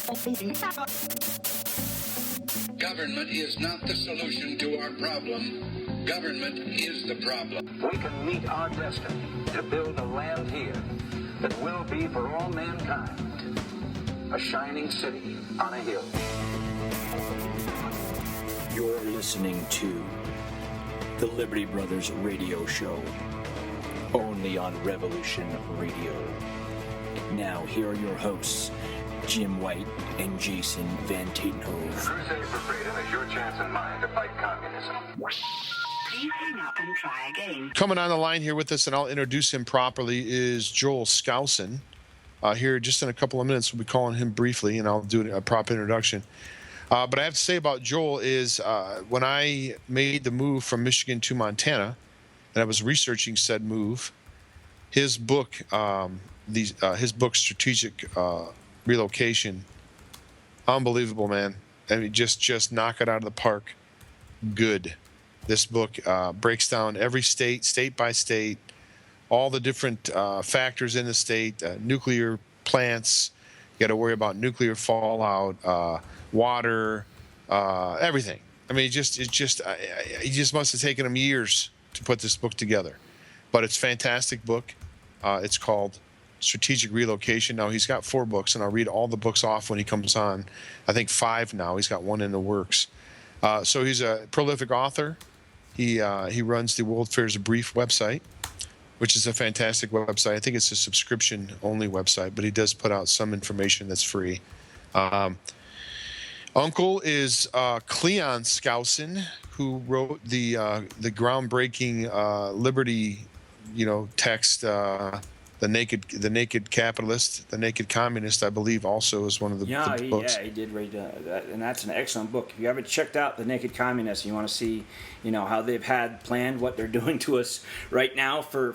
Government is not the solution to our problem. Government is the problem. We can meet our destiny to build a land here that will be for all mankind a shining city on a hill. You're listening to the Liberty Brothers Radio Show, only on Revolution Radio. Now, here are your hosts, Jim White and Jason Van Tatenhove. Crusade for freedom is your chance and mine to fight communism. Please hang up and try again. Coming on the line here with us, and I'll introduce him properly, is Joel Skousen. Here, just in a couple of minutes, we'll be calling him briefly, and I'll do a proper introduction. But I have to say about Joel is when I made the move from Michigan to Montana, and I was researching said move, his book, Strategic Relocation, unbelievable, man. I mean, just knock it out of the park. Good. This book breaks down every state by state, all the different factors in the state, nuclear plants. You got to worry about nuclear fallout, water, everything. I mean, he just must have taken him years to put this book together. But it's a fantastic book. It's called Strategic Relocation. Now, he's got 4 books, and I'll read all the books off when he comes on. I think 5 now. He's got 1 in the works. So he's a prolific author. He runs the World Affairs Brief website, which is a fantastic website. I think it's a subscription-only website, but he does put out some information that's free. Uncle is Cleon Skousen, who wrote the groundbreaking Liberty, text. The naked capitalist, the naked communist, I believe, also is one of the books. Yeah, he did read that, and that's an excellent book. If you ever checked out The Naked Communist, you want to see, how they've had planned what they're doing to us right now for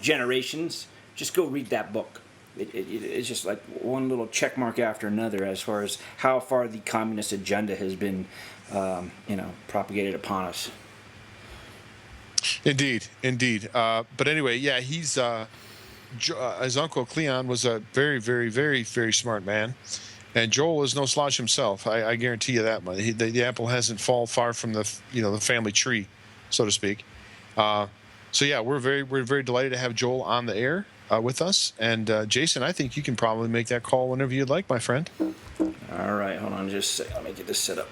generations. Just go read that book. It's just like one little check mark after another as far as how far the communist agenda has been, propagated upon us. Indeed. But anyway, yeah, he's. His uncle Cleon was a very, very, very, very smart man, and Joel is no slouch himself. I guarantee you that much. The apple hasn't fallen far from the family tree, so to speak. So yeah, we're very delighted to have Joel on the air with us. And Jason, I think you can probably make that call whenever you'd like, my friend. All right, hold on just a second. Let me get this set up.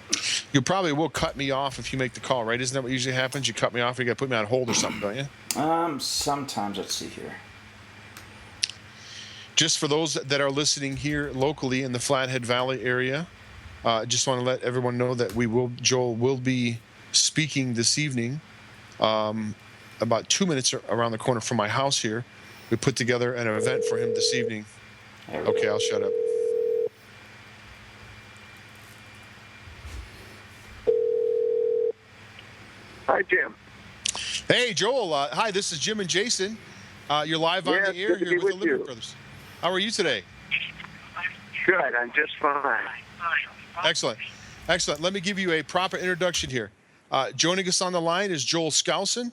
You probably will cut me off if you make the call, right? Isn't that what usually happens? You cut me off, you got to put me on hold or something, don't you? Sometimes. Let's see here. Just for those that are listening here locally in the Flathead Valley area, just want to let everyone know that Joel will be speaking this evening, about 2 minutes around the corner from my house here. We put together an event for him this evening. Okay, I'll shut up. Hi, Jim. Hey, Joel. Hi, this is Jim and Jason. You're live on the air here with the Liberty Brothers. How are you today? Good. I'm just fine. Excellent. Let me give you a proper introduction here. Joining us on the line is Joel Skousen.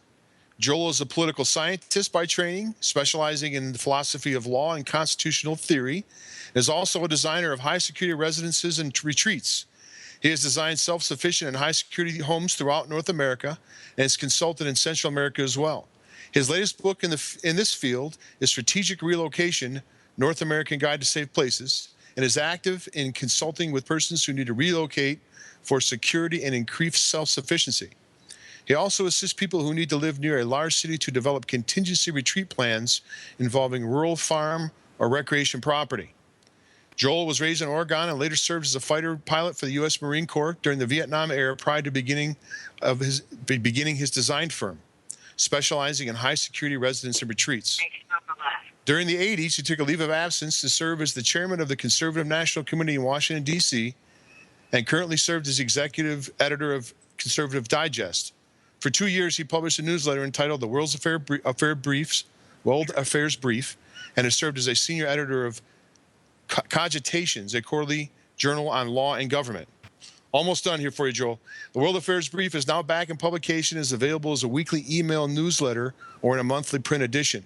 Joel is a political scientist by training, specializing in the philosophy of law and constitutional theory, and is also a designer of high-security residences and retreats. He has designed self-sufficient and high-security homes throughout North America and has consulted in Central America as well. His latest book in this field is Strategic Relocation, North American Guide to Safe Places, and is active in consulting with persons who need to relocate for security and increased self-sufficiency. He also assists people who need to live near a large city to develop contingency retreat plans involving rural farm or recreation property. Joel was raised in Oregon and later served as a fighter pilot for the U.S. Marine Corps during the Vietnam era prior to beginning his design firm, specializing in high-security residence and retreats. During the 80s, he took a leave of absence to serve as the chairman of the Conservative National Committee in Washington, D.C., and currently served as executive editor of Conservative Digest. For 2 years, he published a newsletter entitled The World Affairs Brief, and has served as a senior editor of Cogitations, a quarterly journal on law and government. Almost done here for you, Joel. The World Affairs Brief is now back in publication and is available as a weekly email newsletter or in a monthly print edition.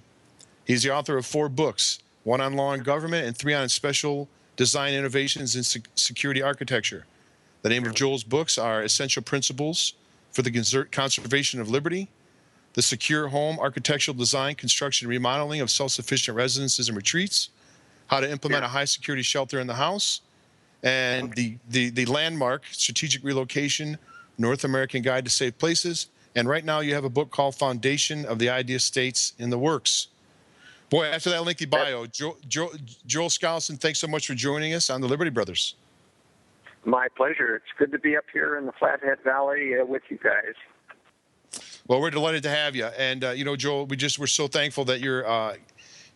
He's the author of 4 books, 1 on law and government and 3 on special Design Innovations in Security Architecture. The name of Joel's books are Essential Principles for the Conservation of Liberty, The Secure Home, Architectural Design, Construction, and Remodeling of Self-Sufficient Residences and Retreats, How to Implement a High-Security Shelter in the House, and the landmark, Strategic Relocation, North American Guide to Safe Places. And right now you have a book called Foundation of the Idea States in the works. Boy, after that lengthy bio, Joel Skousen, thanks so much for joining us on the Liberty Brothers. My pleasure. It's good to be up here in the Flathead Valley with you guys. Well, we're delighted to have you. And, Joel, we're so thankful that you're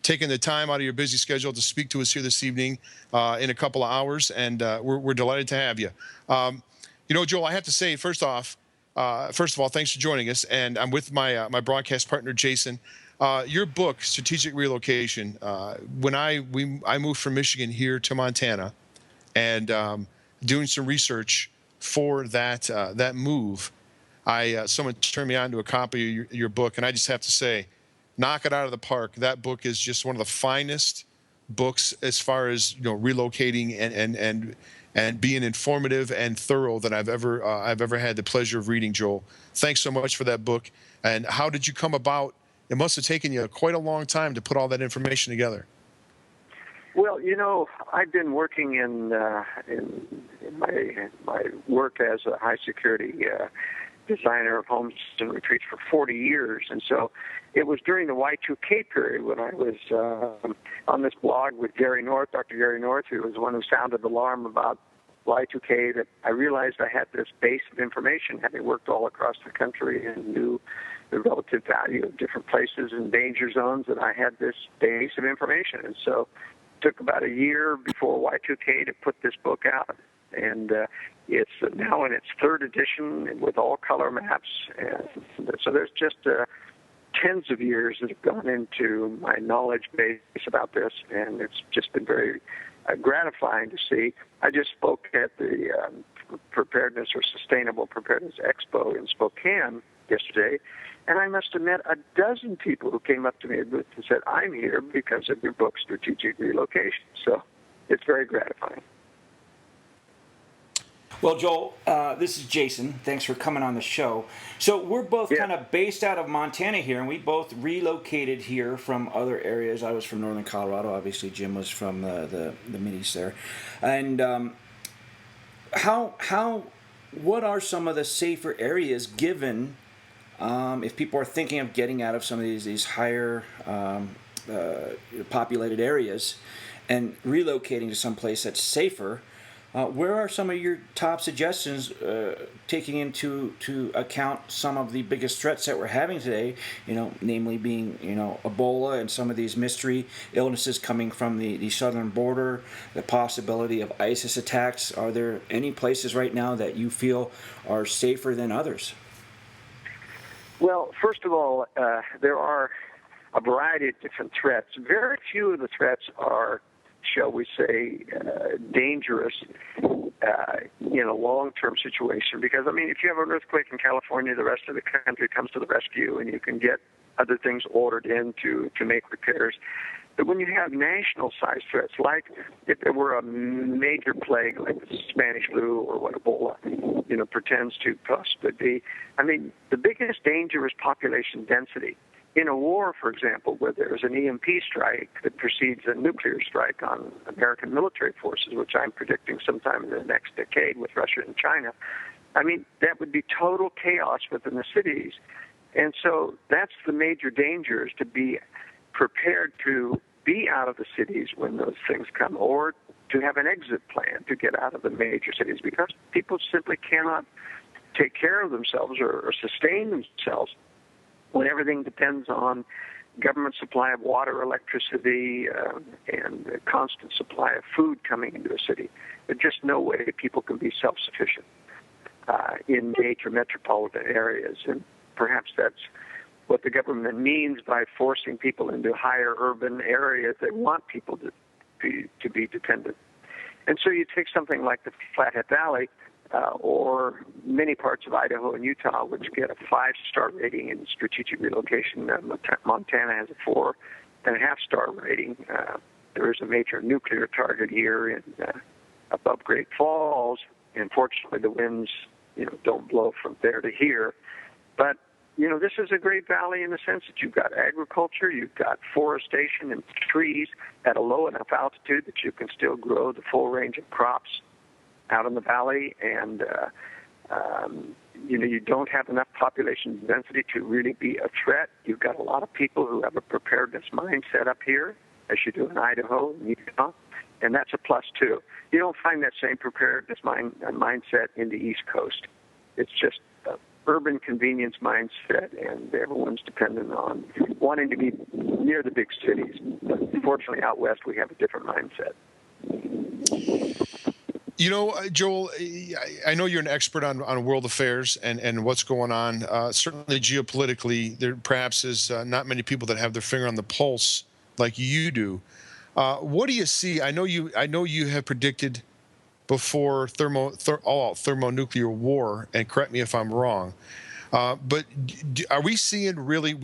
taking the time out of your busy schedule to speak to us here this evening in a couple of hours. And we're delighted to have you. Joel, I have to say, first of all, thanks for joining us. And I'm with my broadcast partner, Jason. Your book, Strategic Relocation, when I moved from Michigan here to Montana and doing some research for that move, someone turned me on to a copy of your book, and I just have to say, knock it out of the park. That book is just one of the finest books as far as relocating and being informative and thorough that I've ever had the pleasure of reading. Joel, thanks so much for that book. And how did you come about? It must have taken you quite a long time to put all that information together. Well, I've been working in my work as a high security designer of homes and retreats for 40 years, and so it was during the Y2K period when I was on this blog with Gary North, Dr. Gary North, who was the one who sounded the alarm about Y2K, that I realized I had this base of information, having worked all across the country and knew the relative value of different places and danger zones, that I had this base of information. And so it took about a year before Y2K to put this book out. And it's now in its third edition with all color maps. And so there's just tens of years that have gone into my knowledge base about this, and it's just been very gratifying to see. I just spoke at the Preparedness or Sustainable Preparedness Expo in Spokane yesterday, and I must have met a dozen people who came up to me and said, "I'm here because of your book, Strategic Relocation." So it's very gratifying. Well, Joel, this is Jason. Thanks for coming on the show. So we're both kind of based out of Montana here, and we both relocated here from other areas. I was from northern Colorado. Obviously, Jim was from the Mid-East there. And what are some of the safer areas given if people are thinking of getting out of some of these higher populated areas and relocating to some place that's safer? Where are some of your top suggestions, taking into account some of the biggest threats that we're having today, namely being, Ebola and some of these mystery illnesses coming from the southern border, the possibility of ISIS attacks? Are there any places right now that you feel are safer than others? Well, first of all, there are a variety of different threats. Very few of the threats are, shall we say, dangerous in a long-term situation. Because, if you have an earthquake in California, the rest of the country comes to the rescue, and you can get other things ordered in to make repairs. But when you have national-sized threats, like if there were a major plague like the Spanish flu or what Ebola, pretends to possibly be, the biggest danger is population density. In a war, for example, where there's an EMP strike that precedes a nuclear strike on American military forces, which I'm predicting sometime in the next decade with Russia and China, that would be total chaos within the cities. And so that's the major danger, is to be prepared to be out of the cities when those things come, or to have an exit plan to get out of the major cities, because people simply cannot take care of themselves or sustain themselves when everything depends on government supply of water, electricity, and a constant supply of food coming into a city. There's just no way people can be self-sufficient in major metropolitan areas. And perhaps that's what the government means by forcing people into higher urban areas. They want people to be dependent. And so you take something like the Flathead Valley, or many parts of Idaho and Utah, which get a 5-star rating in strategic relocation. Montana has a 4.5-star rating. there is a major nuclear target here in above Great Falls. Unfortunately, the winds, don't blow from there to here. But, this is a great valley in the sense that you've got agriculture, you've got forestation and trees at a low enough altitude that you can still grow the full range of crops out in the valley. And, you don't have enough population density to really be a threat. You've got a lot of people who have a preparedness mindset up here, as you do in Idaho and Utah, and that's a plus too. You don't find that same preparedness mindset in the East Coast. It's just an urban convenience mindset, and everyone's dependent on wanting to be near the big cities. But fortunately, out west, we have a different mindset. Joel, I know you're an expert on world affairs and what's going on. Certainly geopolitically, there perhaps is not many people that have their finger on the pulse like you do. What do you see? I know you have predicted before all-out thermonuclear war, and correct me if I'm wrong. But are we seeing really?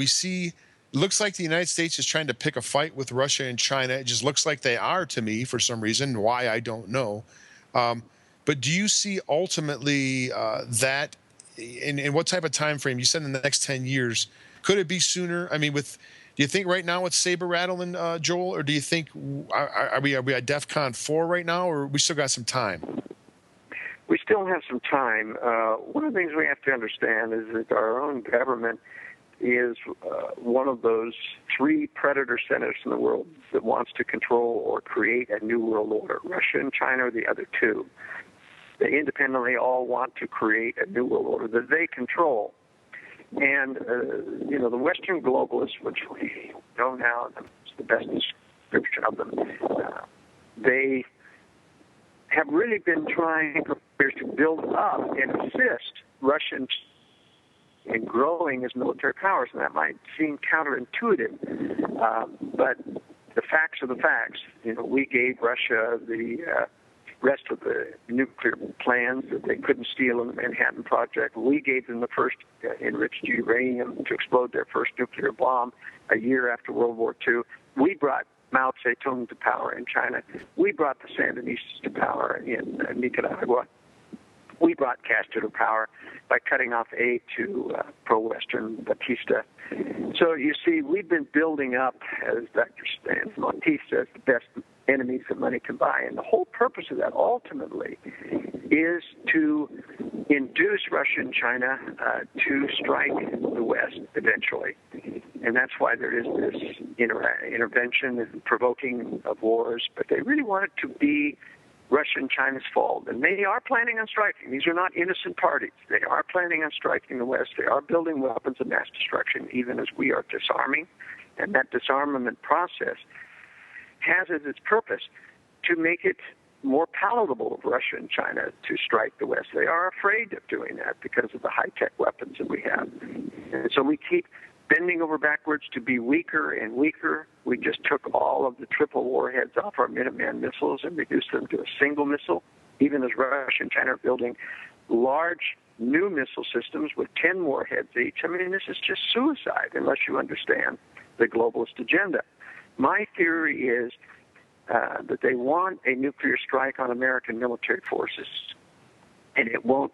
Looks like the United States is trying to pick a fight with Russia and China. It just looks like they are to me for some reason. Why, I don't know. But do you see ultimately that in what type of time frame? You said in the next 10 years. Could it be sooner? I mean, do you think right now it's saber rattling, Joel, or do you think are we at DEFCON 4 right now, or we still got some time? We still have some time. One of the things we have to understand is that our own government is one of those three predator centers in the world that wants to control or create a new world order. Russia and China are the other two. They independently all want to create a new world order that they control. And, the Western globalists, which we know now, it's the best description of them, they have really been trying to build up and assist Russian in growing as military powers, and that might seem counterintuitive, but the facts are the facts. We gave Russia the rest of the nuclear plans that they couldn't steal in the Manhattan Project. We gave them the first enriched uranium to explode their first nuclear bomb a year after World War II. We brought Mao Zedong to power in China. We brought the Sandinistas to power in Nicaragua. We brought Castro to power by cutting off aid to pro-Western Batista. So you see, we've been building up, as Dr. Stan Batista, as the best enemies that money can buy. And the whole purpose of that, ultimately, is to induce Russia and China to strike the West eventually. And that's why there is this intervention and provoking of wars. But they really want it to be Russia and China's fault. And they are planning on striking. These are not innocent parties. They are planning on striking the West. They are building weapons of mass destruction, even as we are disarming. And that disarmament process has as its purpose to make it more palatable of Russia and China to strike the West. They are afraid of doing that because of the high-tech weapons that we have. And so we keep bending over backwards to be weaker and weaker. We just took all of the triple warheads off our Minuteman missiles and reduced them to a single missile, even as Russia and China are building large new missile systems with 10 warheads each. I mean, this is just suicide unless you understand the globalist agenda. My theory is that they want a nuclear strike on American military forces, and it won't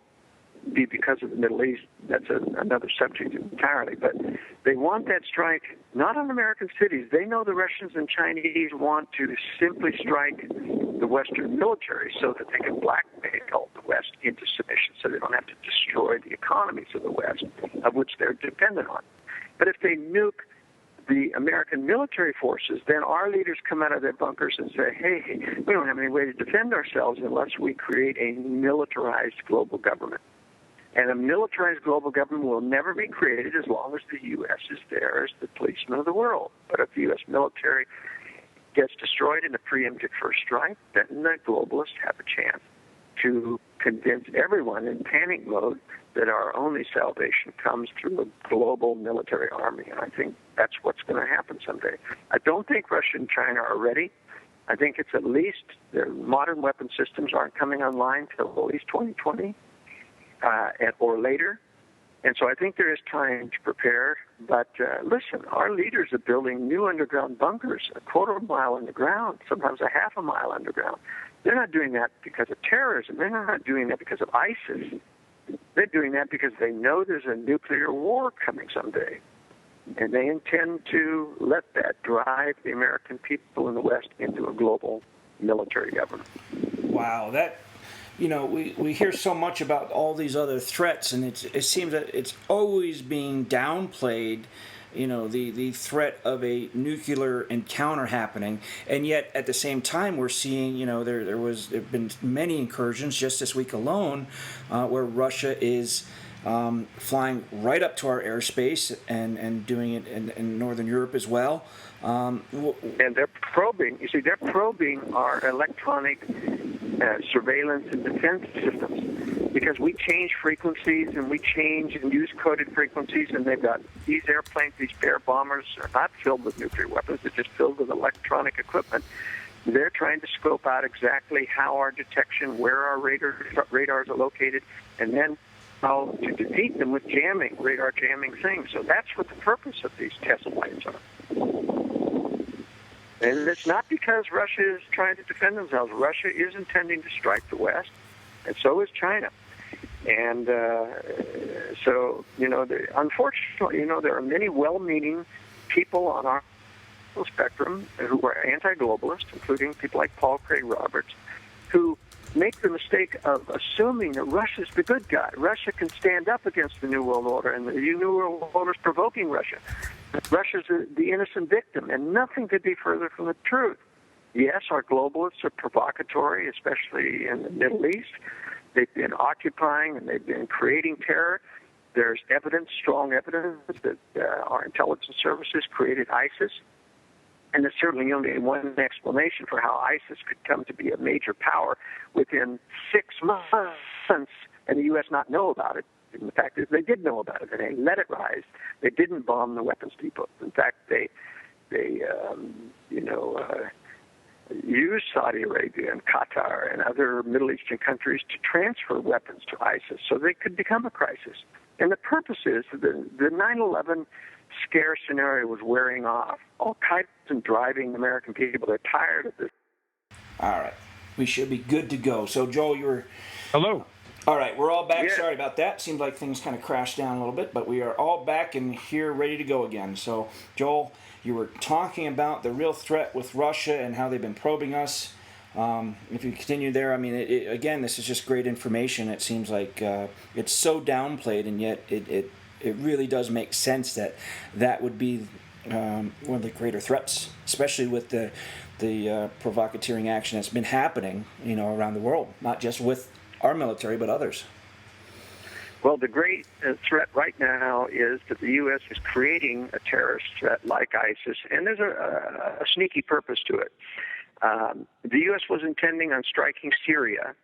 be because of the Middle East. That's another subject entirely. But they want that strike not on American cities. They know the Russians and Chinese want to simply strike the Western military so that they can blackmail the West into submission so they don't have to destroy the economies of the West, of which they're dependent on. But if they nuke the American military forces, then our leaders come out of their bunkers and say, hey, we don't have any way to defend ourselves unless we create a militarized global government. And a militarized global government will never be created as long as the U.S. is there as the policeman of the world. But if the U.S. military gets destroyed in a preemptive first strike, then the globalists have a chance to convince everyone in panic mode that our only salvation comes through a global military army. And I think that's what's going to happen someday. I don't think Russia and China are ready. I think it's at least their modern weapon systems aren't coming online till at least 2020 or later. And so I think there is time to prepare. But listen, our leaders are building new underground bunkers, a quarter of a mile underground, sometimes a half a mile underground. They're not doing that because of terrorism. They're not doing that because of ISIS. They're doing that because they know there's a nuclear war coming someday. And they intend to let that drive the American people in the West into a global military government. Wow, that, we hear so much about all these other threats, and it seems that it's always being downplayed, the threat of a nuclear encounter happening, and yet at the same time we're seeing, there have been many incursions just this week alone where Russia is flying right up to our airspace and doing it in Northern Europe as well. And they're probing. You see, they're probing our electronic surveillance and defense systems because we change frequencies and we change and use coded frequencies, and they've got these airplanes, these Bear bombers are not filled with nuclear weapons. They're just filled with electronic equipment. They're trying to scope out exactly how our detection, where our radars are located, and then how to defeat them with jamming, radar jamming things. So that's what the purpose of these test flights are. And it's not because Russia is trying to defend themselves. Russia is intending to strike the West, and so is China. And unfortunately, there are many well-meaning people on our spectrum who are anti-globalist, including people like Paul Craig Roberts, who make the mistake of assuming that Russia's the good guy. Russia can stand up against the New World Order, and the New World Order is provoking Russia. Russia's the innocent victim, and nothing could be further from the truth. Yes, our globalists are provocatory, especially in the Middle East. They've been occupying and they've been creating terror. There's evidence, strong evidence, that our intelligence services created ISIS. And there's certainly only one explanation for how ISIS could come to be a major power within 6 months, and the U.S. not know about it. And the fact is they did know about it, and they let it rise. They didn't bomb the weapons depot. In fact, they used Saudi Arabia and Qatar and other Middle Eastern countries to transfer weapons to ISIS so they could become a crisis. And the purpose is the 9/11 scare scenario was wearing off. All kinds of driving American people. They're tired of this. All right. We should be good to go. So, Joel, you were... Hello. All right, we're all back. Yeah. Sorry about that. Seemed like things kind of crashed down a little bit, but we are all back and here ready to go again. So, Joel, you were talking about the real threat with Russia and how they've been probing us. If you continue there, I mean, again, this is just great information. It seems like it's so downplayed, and yet it really does make sense that would be one of the greater threats, especially with the provocateering action that's been happening, around the world, not just with our military, but others. Well, the great threat right now is that the U.S. is creating a terrorist threat like ISIS, and there's a sneaky purpose to it. The U.S. was intending on striking Syria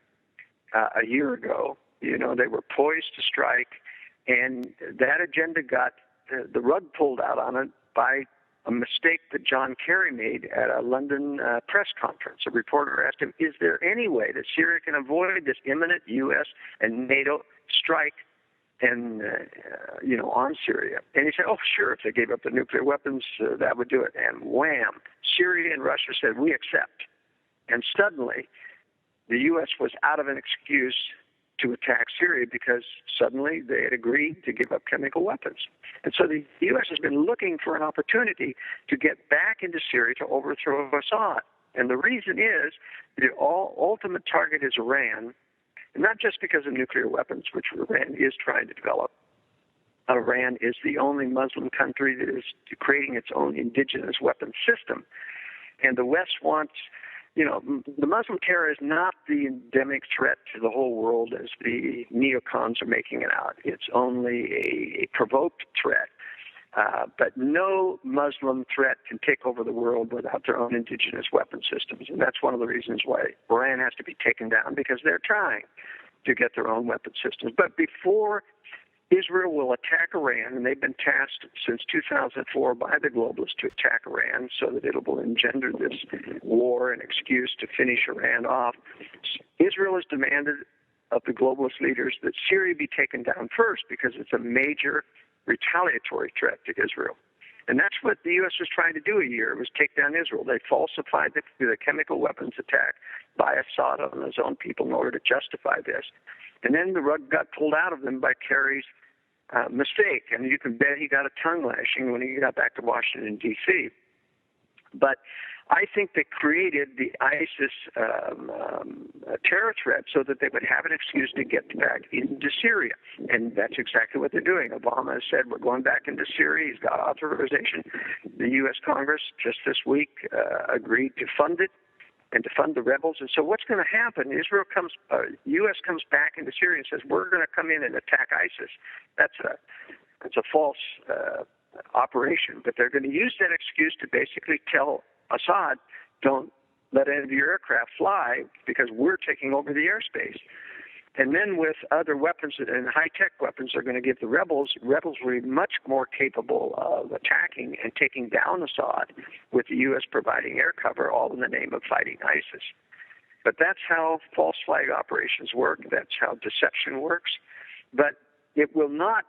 a year ago. They were poised to strike, and that agenda got the rug pulled out on it by a mistake that John Kerry made at a London press conference. A reporter asked him, is there any way that Syria can avoid this imminent U.S. and NATO strike and on Syria? And he said, oh, sure, if they gave up the nuclear weapons, that would do it. And wham, Syria and Russia said, we accept. And suddenly, the U.S. was out of an excuse to attack Syria because suddenly they had agreed to give up chemical weapons. And so the U.S. has been looking for an opportunity to get back into Syria to overthrow Assad. And the reason is the ultimate target is Iran, and not just because of nuclear weapons, which Iran is trying to develop. Iran is the only Muslim country that is creating its own indigenous weapons system. And the West wants, the Muslim terror is not the endemic threat to the whole world as the neocons are making it out. It's only a provoked threat. But no Muslim threat can take over the world without their own indigenous weapon systems. And that's one of the reasons why Iran has to be taken down, because they're trying to get their own weapon systems. But before Israel will attack Iran, and they've been tasked since 2004 by the globalists to attack Iran so that it will engender this war and excuse to finish Iran off. Israel has demanded of the globalist leaders that Syria be taken down first because it's a major retaliatory threat to Israel. And that's what the U.S. was trying to do a year, was take down Israel. They falsified the chemical weapons attack by Assad on his own people in order to justify this. And then the rug got pulled out of them by Kerry's mistake. And you can bet he got a tongue lashing when he got back to Washington, D.C. But I think they created the ISIS terror threat so that they would have an excuse to get back into Syria. And that's exactly what they're doing. Obama has said, we're going back into Syria. He's got authorization. The U.S. Congress just this week agreed to fund it and to fund the rebels. And so what's going to happen, U.S. comes back into Syria and says, we're going to come in and attack ISIS. That's a false operation. But they're going to use that excuse to basically tell Assad, don't let any of your aircraft fly because we're taking over the airspace. And then with other weapons and high-tech weapons, they're going to give the rebels will be much more capable of attacking and taking down Assad with the U.S. providing air cover, all in the name of fighting ISIS. But that's how false flag operations work. That's how deception works. But it will not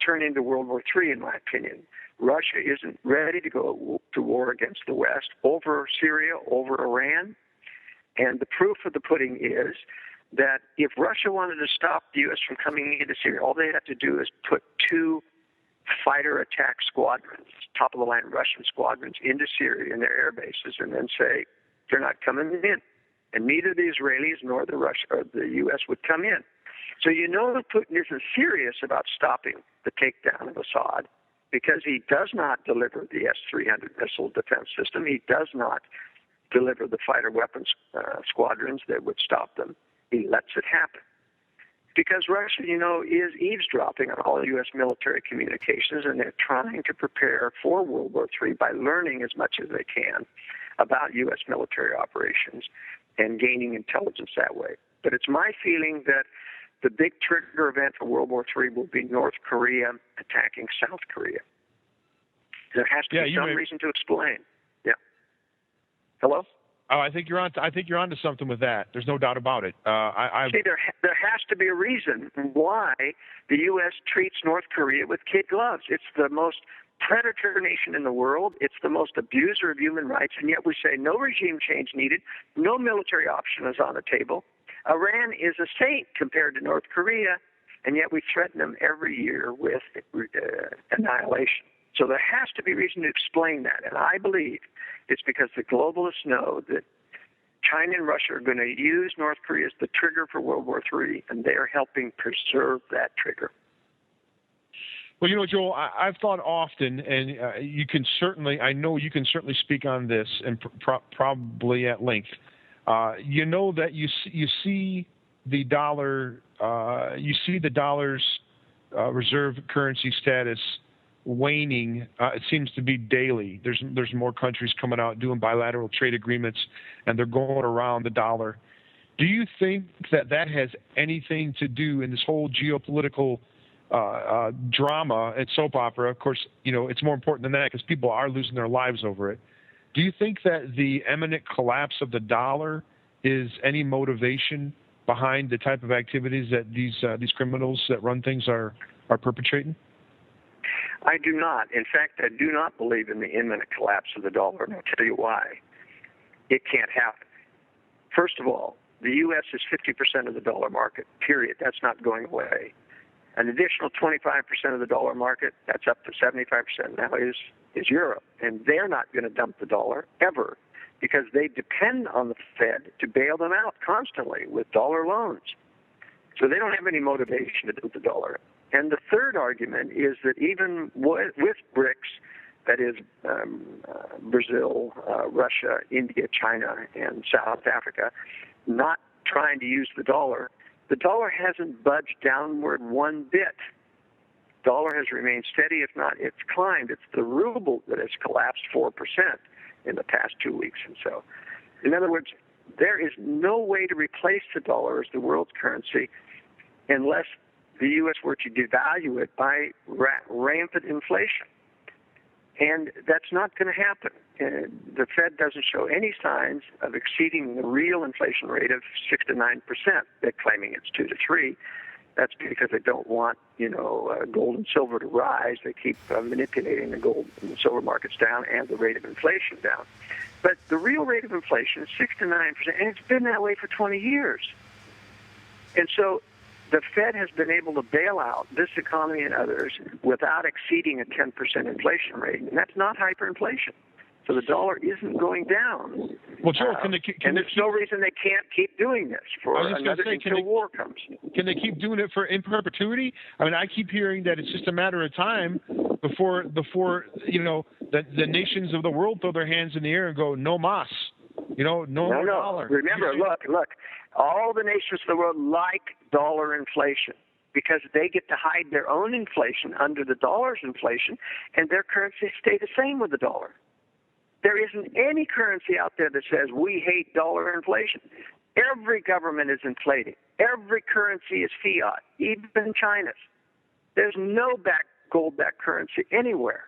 turn into World War III, in my opinion. Russia isn't ready to go to war against the West over Syria, over Iran. And the proof of the pudding is that if Russia wanted to stop the U.S. from coming into Syria, all they have to do is put 2 fighter attack squadrons, top-of-the-line Russian squadrons, into Syria in their air bases, and then say they're not coming in. And neither the Israelis nor the U.S. would come in. So you know that Putin isn't serious about stopping the takedown of Assad, because he does not deliver the S-300 missile defense system. He does not deliver the fighter weapons squadrons that would stop them. He lets it happen. Because Russia, is eavesdropping on all U.S. military communications, and they're trying to prepare for World War III by learning as much as they can about U.S. military operations and gaining intelligence that way. But it's my feeling that the big trigger event for World War III will be North Korea attacking South Korea. There has to be some reason to explain. Yeah. Hello? Oh, I think you're on to something with that. There's no doubt about it. See, there has to be a reason why the U.S. treats North Korea with kid gloves. It's the most predator nation in the world. It's the most abuser of human rights, and yet we say no regime change needed, no military option is on the table. Iran is a saint compared to North Korea, and yet we threaten them every year with annihilation. So there has to be reason to explain that, and I believe it's because the globalists know that China and Russia are going to use North Korea as the trigger for World War III, and they are helping preserve that trigger. Well, Joel, I've thought often, and I know you can certainly speak on this, and probably at length. That you see the dollar, the dollar's reserve currency status waning. It seems to be daily. There's more countries coming out doing bilateral trade agreements, and they're going around the dollar. Do you think that has anything to do in this whole geopolitical drama and soap opera? Of course, it's more important than that because people are losing their lives over it. Do you think that the imminent collapse of the dollar is any motivation behind the type of activities that these criminals that run things are perpetrating? I do not. In fact, I do not believe in the imminent collapse of the dollar, and I'll tell you why. It can't happen. First of all, the U.S. is 50% of the dollar market, period. That's not going away. An additional 25% of the dollar market, that's up to 75% now, is Europe. And they're not going to dump the dollar ever because they depend on the Fed to bail them out constantly with dollar loans. So they don't have any motivation to dump the dollar. And the third argument is that even with BRICS, that is Brazil, Russia, India, China, and South Africa, not trying to use the dollar hasn't budged downward one bit. Dollar has remained steady, if not, it's climbed. It's the ruble that has collapsed 4% in the past 2 weeks and so. In other words, there is no way to replace the dollar as the world's currency unless the U.S. were to devalue it by rampant inflation. And that's not going to happen. The Fed doesn't show any signs of exceeding the real inflation rate of 6 to 9%. They're claiming it's 2 to 3. That's because they don't want, gold and silver to rise. They keep manipulating the gold and silver markets down and the rate of inflation down. But the real rate of inflation is 6 to 9%, and it's been that way for 20 years. And so the Fed has been able to bail out this economy and others without exceeding a 10% inflation rate, and that's not hyperinflation. So the dollar isn't going down. Well, Joel, and there's no reason they can't keep doing this until war comes. Can they keep doing it in perpetuity? I mean, I keep hearing that it's just a matter of time before the nations of the world throw their hands in the air and go, no mas, no more dollar. Remember, look, all the nations of the world like dollar inflation, because they get to hide their own inflation under the dollar's inflation, and their currencies stay the same with the dollar. There isn't any currency out there that says we hate dollar inflation. Every government is inflating. Every currency is fiat, even China's. There's no gold-backed currency anywhere.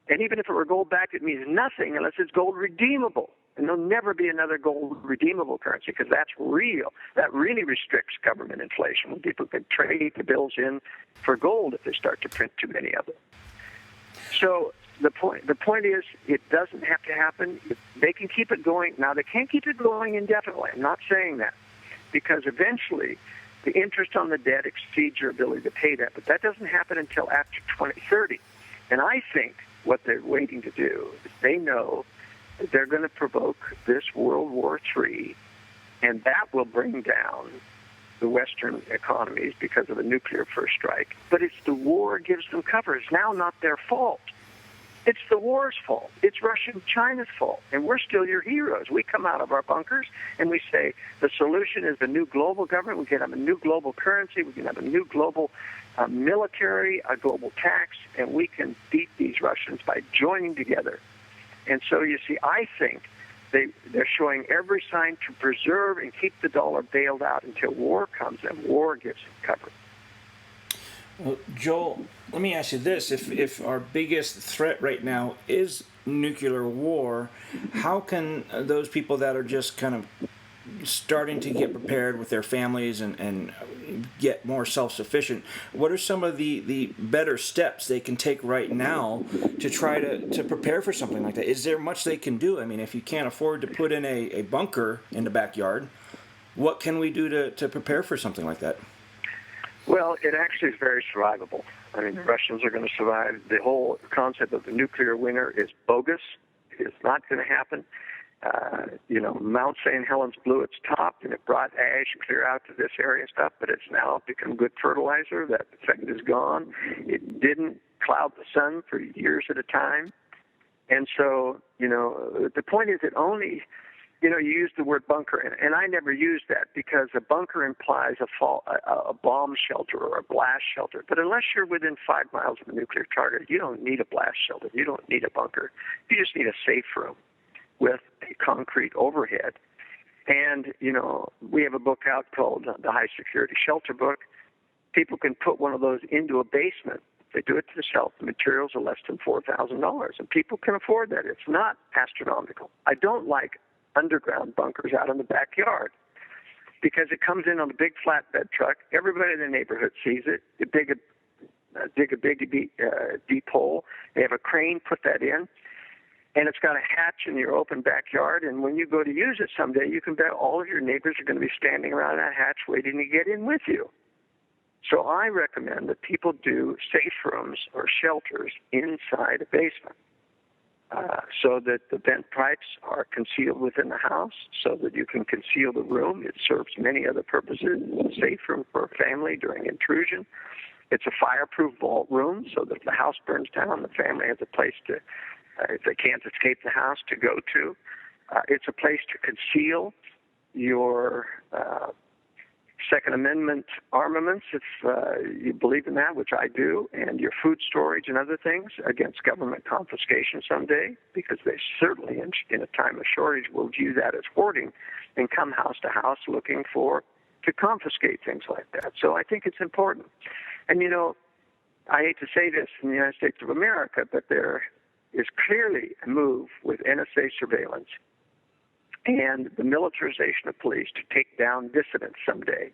And even if it were gold-backed, it means nothing unless it's gold redeemable. And there'll never be another gold redeemable currency because that's real. That really restricts government inflation when people can trade the bills in for gold if they start to print too many of them. So the point is, it doesn't have to happen. They can keep it going. Now, they can't keep it going indefinitely. I'm not saying that, because eventually the interest on the debt exceeds your ability to pay that. But that doesn't happen until after 2030. And I think what they're waiting to do is they know that they're going to provoke this World War III, and that will bring down the Western economies because of a nuclear first strike. But it's the war gives them cover. It's now not their fault. It's the war's fault. It's Russia and China's fault. And we're still your heroes. We come out of our bunkers and we say the solution is the new global government. We can have a new global currency. We can have a new global military, a global tax, and we can beat these Russians by joining together. And so you see, I think they're showing every sign to preserve and keep the dollar bailed out until war comes, and war gives them cover. Well, Joel, let me ask you this. If our biggest threat right now is nuclear war, how can those people that are just kind of starting to get prepared with their families and get more self-sufficient, what are some of the better steps they can take right now to try to prepare for something like that? Is there much they can do? I mean, if you can't afford to put in a bunker in the backyard, what can we do to prepare for something like that? Well, it actually is very survivable. I mean, the Russians are going to survive. The whole concept of the nuclear winter is bogus. It's not going to happen. Mount St. Helens blew its top, and it brought ash clear out to this area and stuff, but it's now become good fertilizer. That effect is gone. It didn't cloud the sun for years at a time. And so, the point is that only... you use the word bunker, and I never use that because a bunker implies a bomb shelter or a blast shelter. But unless you're within 5 miles of a nuclear target, you don't need a blast shelter. You don't need a bunker. You just need a safe room with a concrete overhead. And, we have a book out called the High Security Shelter Book. People can put one of those into a basement. If they do it themselves, the materials are less than $4,000, and people can afford that. It's not astronomical. I don't like underground bunkers out in the backyard because it comes in on a big flatbed truck. Everybody in the neighborhood sees it. You dig a big deep hole. They have a crane put that in, and it's got a hatch in your open backyard. And when you go to use it someday, you can bet all of your neighbors are going to be standing around that hatch waiting to get in with you. So I recommend that people do safe rooms or shelters inside a basement. So that the vent pipes are concealed within the house, so that you can conceal the room. It serves many other purposes. It's a safe room for a family during intrusion. It's a fireproof vault room, so that if the house burns down, the family has a place to, if they can't escape the house, to go to. It's a place to conceal your Second Amendment armaments, if you believe in that, which I do, and your food storage and other things against government confiscation someday, because they certainly, in a time of shortage, will view that as hoarding and come house to house looking to confiscate things like that. So I think it's important. And, I hate to say this in the United States of America, but there is clearly a move with NSA surveillance and the militarization of police to take down dissidents someday.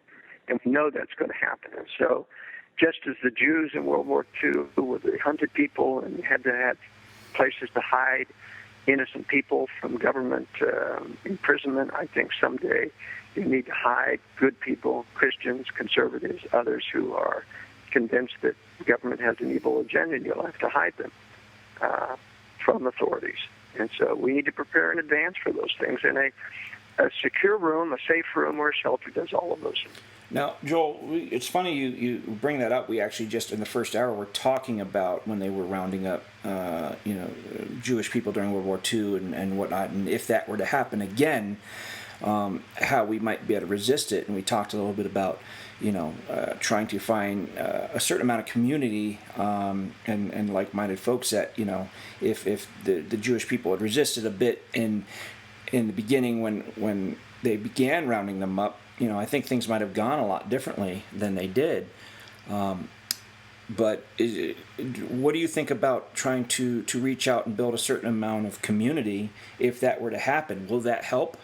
And we know that's going to happen. And so just as the Jews in World War II were the hunted people and had to have places to hide innocent people from government imprisonment, I think someday you need to hide good people, Christians, conservatives, others who are convinced that the government has an evil agenda, and you'll have to hide them from authorities. And so we need to prepare in advance for those things. And a secure room, a safe room, or a shelter does all of those things. Now, Joel, it's funny you bring that up. We actually just in the first hour were talking about when they were rounding up, Jewish people during World War II and whatnot, and if that were to happen again, how we might be able to resist it. And we talked a little bit about, trying to find a certain amount of community and like-minded folks that, if the Jewish people had resisted a bit in the beginning when they began rounding them up, I think things might have gone a lot differently than they did. But what do you think about trying to reach out and build a certain amount of community if that were to happen? Will that help?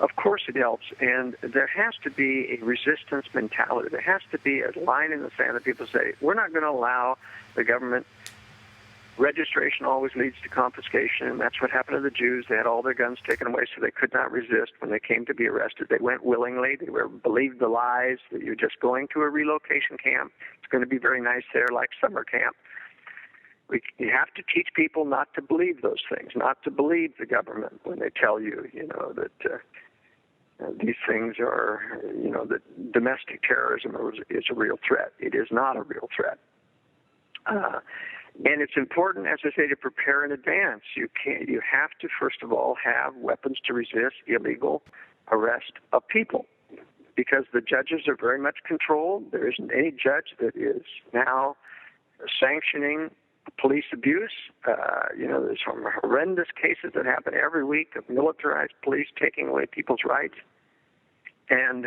Of course it helps, and there has to be a resistance mentality. There has to be a line in the sand that people say, we're not going to allow the government. Registration always leads to confiscation, and that's what happened to the Jews. They had all their guns taken away, so they could not resist when they came to be arrested. They went willingly. They believed the lies that you're just going to a relocation camp. It's going to be very nice there, like summer camp. You have to teach people not to believe those things, not to believe the government when they tell you, that these things are, that domestic terrorism is a real threat. It is not a real threat. And it's important, as I say, to prepare in advance. You have to, first of all, have weapons to resist illegal arrest of people, because the judges are very much controlled. There isn't any judge that is now sanctioning police abuse. There's some horrendous cases that happen every week of militarized police taking away people's rights, and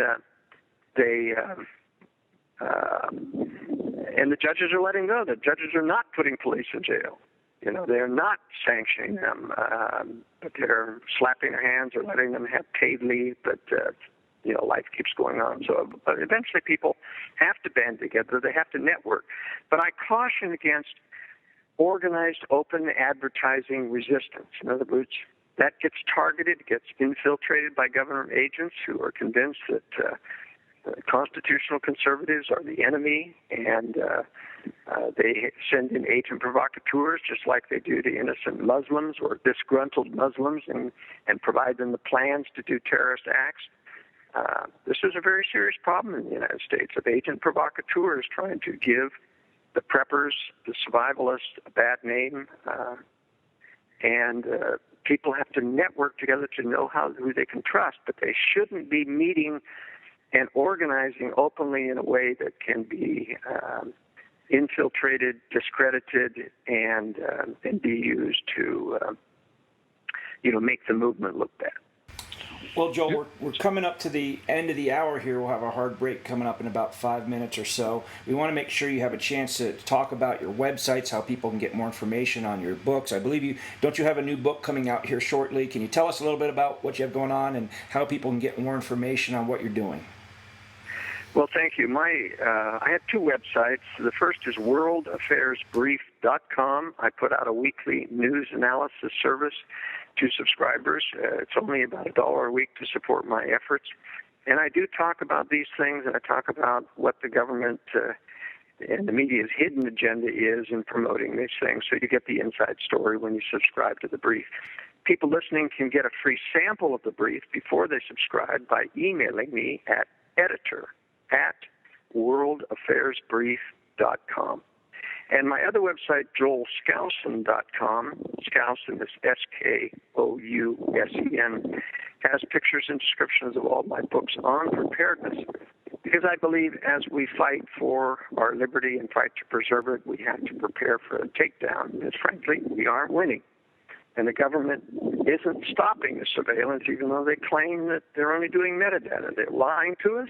and the judges are letting go. The judges are not putting police in jail. They're not sanctioning them, but they're slapping their hands or letting them have paid leave. But life keeps going on. So eventually, people have to band together. They have to network. But I caution against organized, open advertising resistance. In other words, that gets targeted, gets infiltrated by government agents who are convinced that constitutional conservatives are the enemy, and they send in agent provocateurs just like they do to innocent Muslims or disgruntled Muslims and provide them the plans to do terrorist acts. This is a very serious problem in the United States of agent provocateurs trying to give the preppers, the survivalists, a bad name, and people have to network together to know who they can trust, but they shouldn't be meeting and organizing openly in a way that can be infiltrated, discredited, and be used to, make the movement look bad. Well, Joel, we're coming up to the end of the hour here. We'll have a hard break coming up in about 5 minutes or so. We want to make sure you have a chance to talk about your websites, how people can get more information on your books. I believe don't you have a new book coming out here shortly? Can you tell us a little bit about what you have going on and how people can get more information on what you're doing? Well, thank you. I have two websites. The first is worldaffairsbrief.com. I put out a weekly news analysis service to subscribers. It's only about $1 a week to support my efforts. And I do talk about these things, and I talk about what the government and the media's hidden agenda is in promoting these things. So you get the inside story when you subscribe to the brief. People listening can get a free sample of the brief before they subscribe by emailing me at editor@worldaffairsbrief.com. And my other website, joelskousen.com, Skousen is Skousen, has pictures and descriptions of all my books on preparedness. Because I believe as we fight for our liberty and fight to preserve it, we have to prepare for a takedown. Because frankly, we aren't winning. And the government isn't stopping the surveillance, even though they claim that they're only doing metadata. They're lying to us,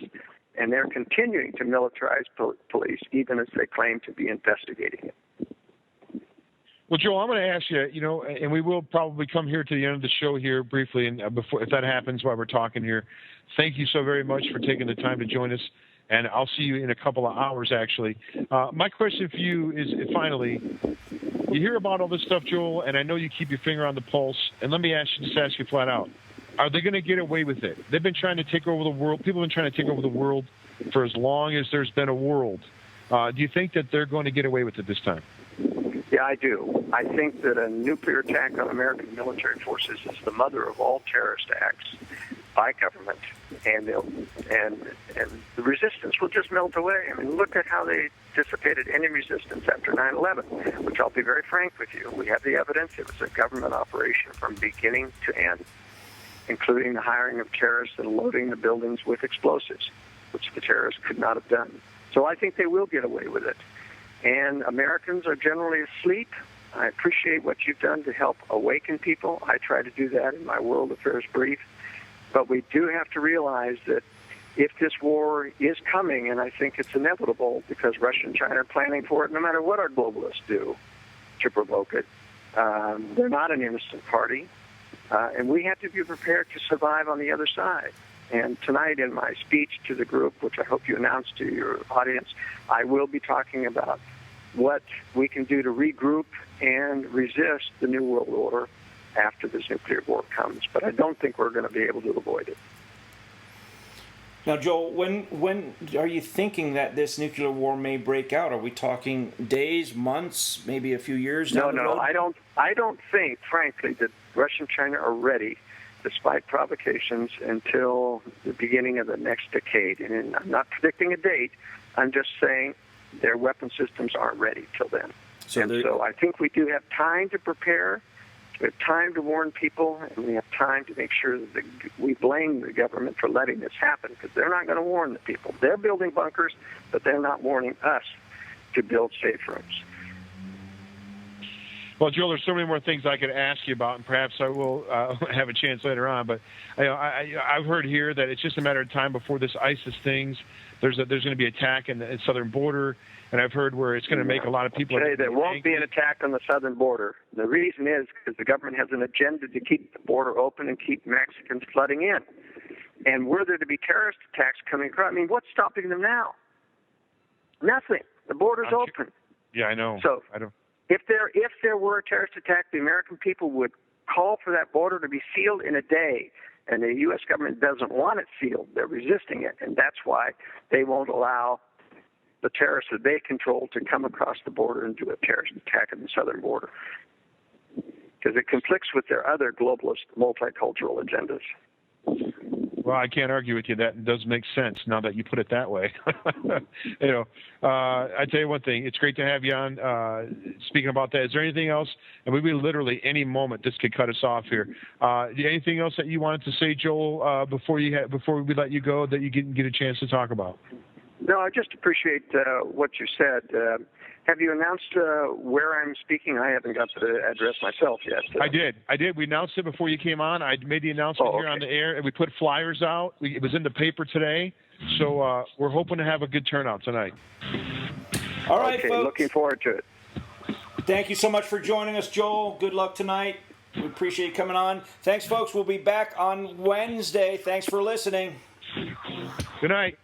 and they're continuing to militarize police, even as they claim to be investigating it. Well, Joel, I'm going to ask you, and we will probably come here to the end of the show here briefly, and before, if that happens while we're talking here, thank you so very much for taking the time to join us, and I'll see you in a couple of hours, actually. My question for you is, finally, you hear about all this stuff, Joel, and I know you keep your finger on the pulse, and let me ask you flat out, are they going to get away with it? They've been trying to take over the world. People have been trying to take over the world for as long as there's been a world. Do you think that they're going to get away with it this time? Yeah, I do. I think that a nuclear attack on American military forces is the mother of all terrorist acts by government, and the resistance will just melt away. I mean, look at how they dissipated any resistance after 9/11, which I'll be very frank with you. We have the evidence. It was a government operation from beginning to end, including the hiring of terrorists and loading the buildings with explosives, which the terrorists could not have done. So I think they will get away with it. And Americans are generally asleep. I appreciate what you've done to help awaken people. I try to do that in my World Affairs Brief. But we do have to realize that if this war is coming, and I think it's inevitable because Russia and China are planning for it, no matter what our globalists do to provoke it, they're not an innocent party. And we have to be prepared to survive on the other side. And tonight in my speech to the group, which I hope you announce to your audience, I will be talking about what we can do to regroup and resist the New World Order after this nuclear war comes. But I don't think we're going to be able to avoid it. Now, Joel, when are you thinking that this nuclear war may break out? Are we talking days, months, maybe a few years down the road? No, I don't think, frankly, that Russia and China are ready, despite provocations, until the beginning of the next decade. And I'm not predicting a date. I'm just saying their weapon systems aren't ready till then. So I think we do have time to prepare. We have time to warn people, and we have time to make sure that we blame the government for letting this happen, because they're not going to warn the people. They're building bunkers, but they're not warning us to build safe rooms. Well, Joel, there's so many more things I could ask you about, and perhaps I will have a chance later on. But I've heard here that it's just a matter of time before this ISIS things. There's going to be an attack in the southern border, and I've heard where it's going to make a lot of people. There won't be an attack on the southern border. The reason is because the government has an agenda to keep the border open and keep Mexicans flooding in. And were there to be terrorist attacks coming across, I mean, what's stopping them now? Nothing. The border's open. Yeah, I know. So I don't. If there were a terrorist attack, the American people would call for that border to be sealed in a day. And the U.S. government doesn't want it sealed. They're resisting it. And that's why they won't allow the terrorists that they control to come across the border and do a terrorist attack on the southern border. Because it conflicts with their other globalist multicultural agendas. Well, I can't argue with you. That does make sense now that you put it that way. I tell you one thing. It's great to have you on. Speaking about that, is there anything else? And we literally any moment this could cut us off here. Anything else that you wanted to say, Joel, before we let you go that you get a chance to talk about? No, I just appreciate what you said. Have you announced where I'm speaking? I haven't got the address myself yet. I did. We announced it before you came on. I made the announcement here on the air, and we put flyers out. It was in the paper today. So we're hoping to have a good turnout tonight. All right, okay, folks. Looking forward to it. Thank you so much for joining us, Joel. Good luck tonight. We appreciate you coming on. Thanks, folks. We'll be back on Wednesday. Thanks for listening. Good night.